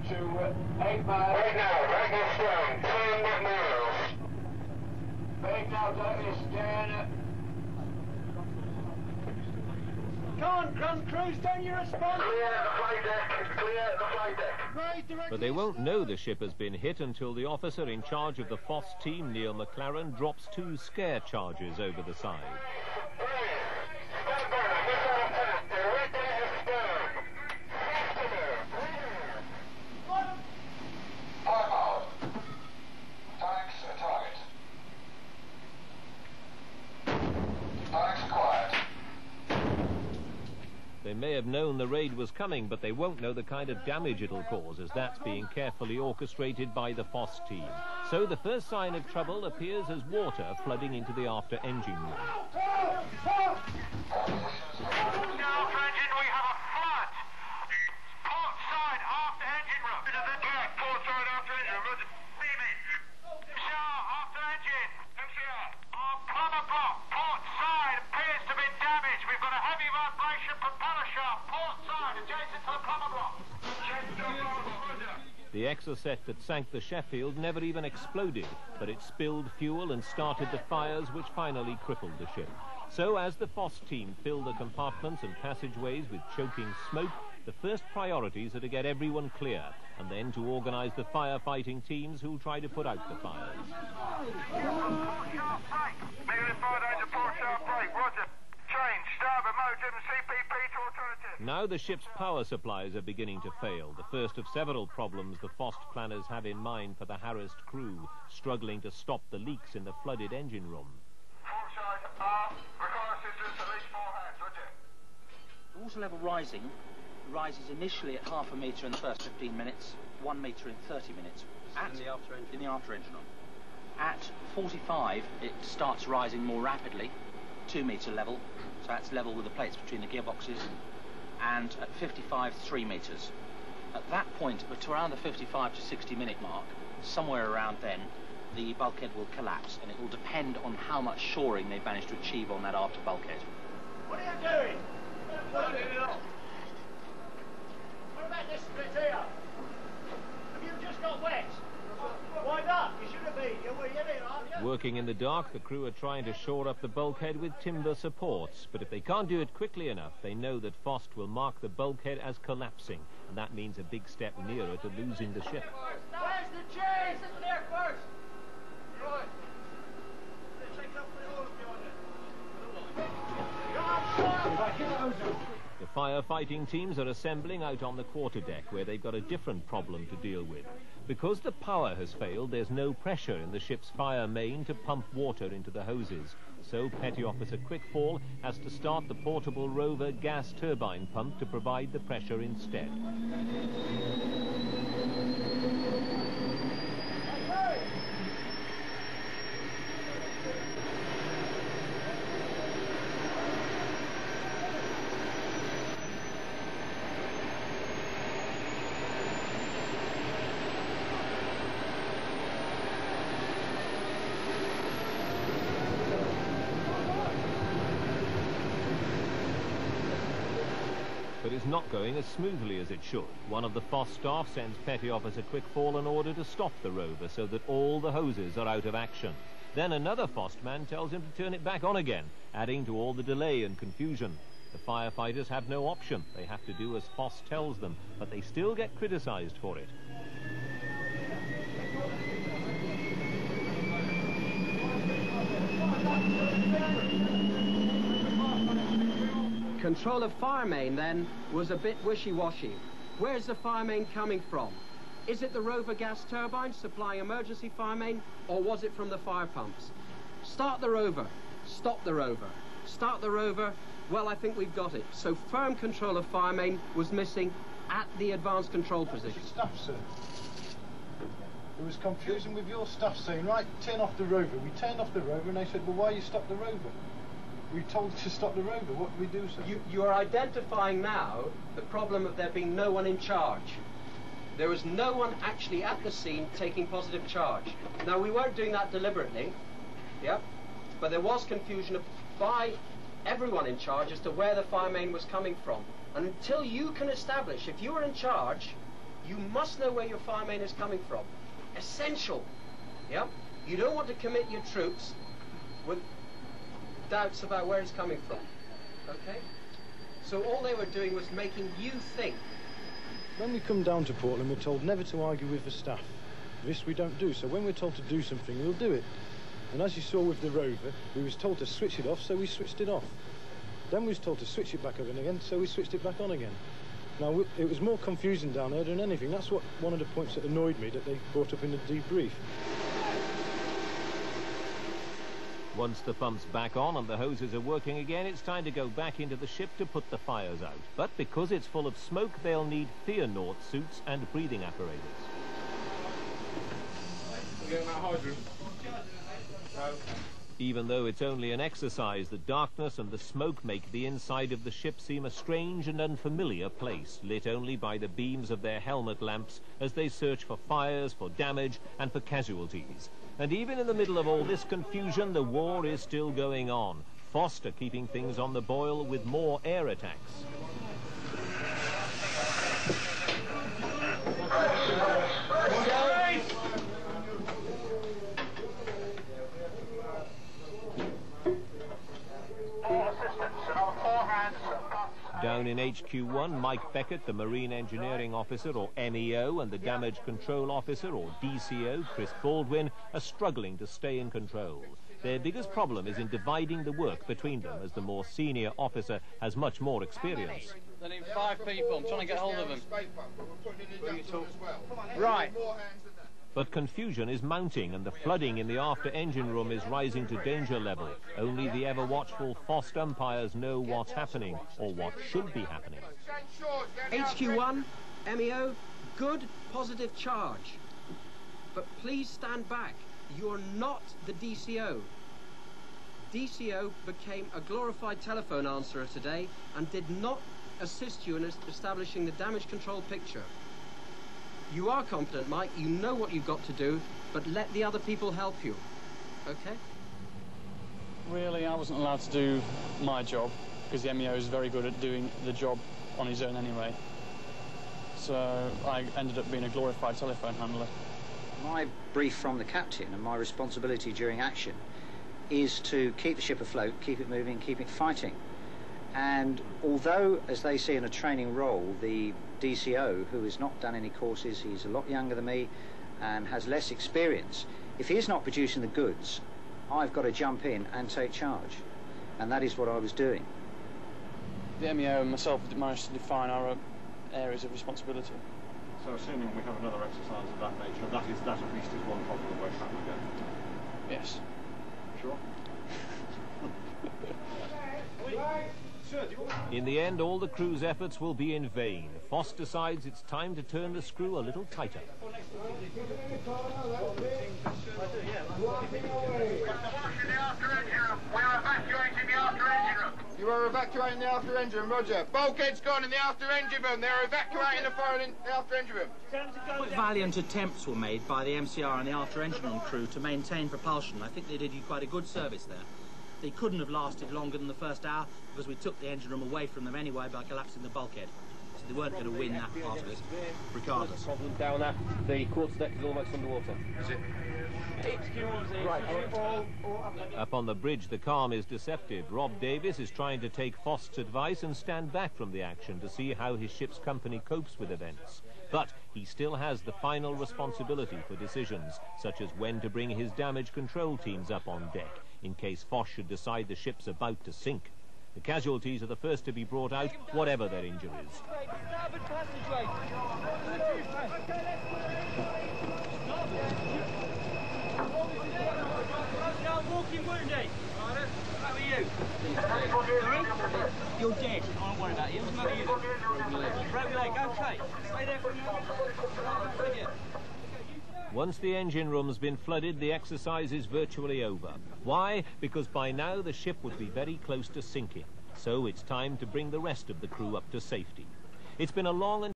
to 8 miles. Right now, Ragnarstone, 10 miles. 8 now, that is 10. Come on, ground crews, don't you respond? Clear the flight deck, clear the flight deck. But they won't know the ship has been hit until the officer in charge of the FOSS team, Neil McLaren, drops 2 scare charges over the side. Stand by, missile attack, right there is stern. Time out. Tanks target. Tanks quiet. They may have known the raid was coming, but they won't know the kind of damage it'll cause, as that's being carefully orchestrated by the FOSS team. So the first sign of trouble appears as water flooding into the after engine room. After engine, we have a flood. Port side after engine room. Port side after engine room. MCR after engine. MCR. Our plumber block, port side, appears to be damaged. We've got a heavy vibration propeller shaft, port side, adjacent to the plumber block. The Exocet that sank the Sheffield never even exploded, but it spilled fuel and started the fires which finally crippled the ship. So as the FOSS team filled the compartments and passageways with choking smoke, the first priorities are to get everyone clear, and then to organise the firefighting teams who'll try to put out the fires. Negative 5 danger, port sharp break, roger. Change, starboard mode, CPP to alternative. Now the ship's power supplies are beginning to fail, the first of several problems the FOSS planners have in mind for the harassed crew, struggling to stop the leaks in the flooded engine room. Port side, require assistance at least 4 hands, roger. Water level rises initially at half a metre in the first 15 minutes, 1 metre in 30 minutes. In the after engine room. At 45, it starts rising more rapidly, 2 metre level, so that's level with the plates between the gearboxes, and at 55, 3 metres. At that point, but around the 55 to 60 minute mark, somewhere around then, the bulkhead will collapse, and it will depend on how much shoring they've managed to achieve on that after bulkhead. What are you doing? What about this bit here? Have you just got wet? Why not? You should have been. You were in it, aren't you? Working in the dark, the crew are trying to shore up the bulkhead with timber supports. But if they can't do it quickly enough, they know that FOSS will mark the bulkhead as collapsing. And that means a big step nearer to losing the ship. Where's the chase? Isn't there first? Right. Take up the oil behind it. The firefighting teams are assembling out on the quarterdeck, where they've got a different problem to deal with. Because the power has failed, there's no pressure in the ship's fire main to pump water into the hoses. So Petty Officer Quickfall has to start the portable rover gas turbine pump to provide the pressure instead. But it's not going as smoothly as it should. One of the FOSS staff sends Petty Officer Quickfall an order to stop the rover so that all the hoses are out of action. Then another FOSS man tells him to turn it back on again, adding to all the delay and confusion. The firefighters have no option. They have to do as FOSS tells them, but they still get criticised for it. Control of fire main, then, was a bit wishy-washy. Where's the fire main coming from? Is it the rover gas turbine supplying emergency fire main, or was it from the fire pumps? Start the rover. Stop the rover. Start the rover. Well, I think we've got it. So firm control of fire main was missing at the advanced control position. Stuff, sir. There was confusion with your stuff saying, right, turn off the rover. We turned off the rover, and they said, well, why you stop the rover? We told to stop the rover. What do we do, sir? You are identifying now the problem of there being no one in charge. There was no one actually at the scene taking positive charge. Now, we weren't doing that deliberately, yeah, but there was confusion by everyone in charge as to where the fire main was coming from. And until you can establish, if you were in charge, You must know where your fire main is coming from. Essential. Yep. You don't want to commit your troops with doubts about where it's coming from. Okay? So all they were doing was making you think. When we come down to Portland, we're told never to argue with the staff. This we don't do, so when we're told to do something, we'll do it. And as you saw with the Rover, we was told to switch it off, so we switched it off. Then we was told to switch it back on again, so we switched it back on again. Now, it was more confusing down there than anything. That's what one of the points that annoyed me, that they brought up in the debrief. Once the pump's back on and the hoses are working again, it's time to go back into the ship to put the fires out. But because it's full of smoke, they'll need Fear-Naught suits and breathing apparatus. Even though it's only an exercise, the darkness and the smoke make the inside of the ship seem a strange and unfamiliar place, lit only by the beams of their helmet lamps as they search for fires, for damage and for casualties. And even in the middle of all this confusion, the war is still going on. Foster keeping things on the boil with more air attacks. Down in HQ1, Mike Beckett, the Marine Engineering Officer, or MEO, and the Damage Control Officer, or DCO, Chris Baldwin, are struggling to stay in control. Their biggest problem is in dividing the work between them, as the more senior officer has much more experience. They need 5 people. I'm trying to get hold of them. Right. But confusion is mounting, and the flooding in the after-engine room is rising to danger level. Only the ever-watchful FOST umpires know what's happening, or what should be happening. HQ1, MEO, good, positive charge. But please stand back. You're not the DCO. DCO became a glorified telephone answerer today and did not assist you in establishing the damage control picture. You are competent, Mike, you know what you've got to do, but let the other people help you, okay? Really, I wasn't allowed to do my job, because the MEO is very good at doing the job on his own anyway. So I ended up being a glorified telephone handler. My brief from the captain and my responsibility during action is to keep the ship afloat, keep it moving, keep it fighting. And although, as they see in a training role, the DCO, who has not done any courses, he's a lot younger than me and has less experience, if he's not producing the goods, I've got to jump in and take charge. And that is what I was doing. The MEO and myself managed to define our areas of responsibility. So assuming we have another exercise of that nature, that at least is one problem away from again. Yes. Sure. In the end, all the crew's efforts will be in vain. FOST decides it's time to turn the screw a little tighter. You are evacuating the after engine room, roger. Bulkhead's gone in the after engine room. They're evacuating the fire in the after engine room. Valiant attempts were made by the MCR and the after engine room crew to maintain propulsion. I think they did you quite a good service there. They couldn't have lasted longer than the first hour because we took the engine room away from them anyway by collapsing the bulkhead. So they weren't going to win that part of it, regardless. Problem down there. The quarterdeck is almost underwater. Is it? Right. Up on the bridge, the calm is deceptive. Rob Davis is trying to take FOST's advice and stand back from the action to see how his ship's company copes with events. But he still has the final responsibility for decisions, such as when to bring his damage control teams up on deck, in case FOST should decide the ship's about to sink. The casualties are the first to be brought out, whatever their injuries. You're dead. I don't worry about you. Broken leg, okay. Stay there for a minute. Once the engine room's been flooded, the exercise is virtually over. Why? Because by now the ship would be very close to sinking. So it's time to bring the rest of the crew up to safety. It's been a long and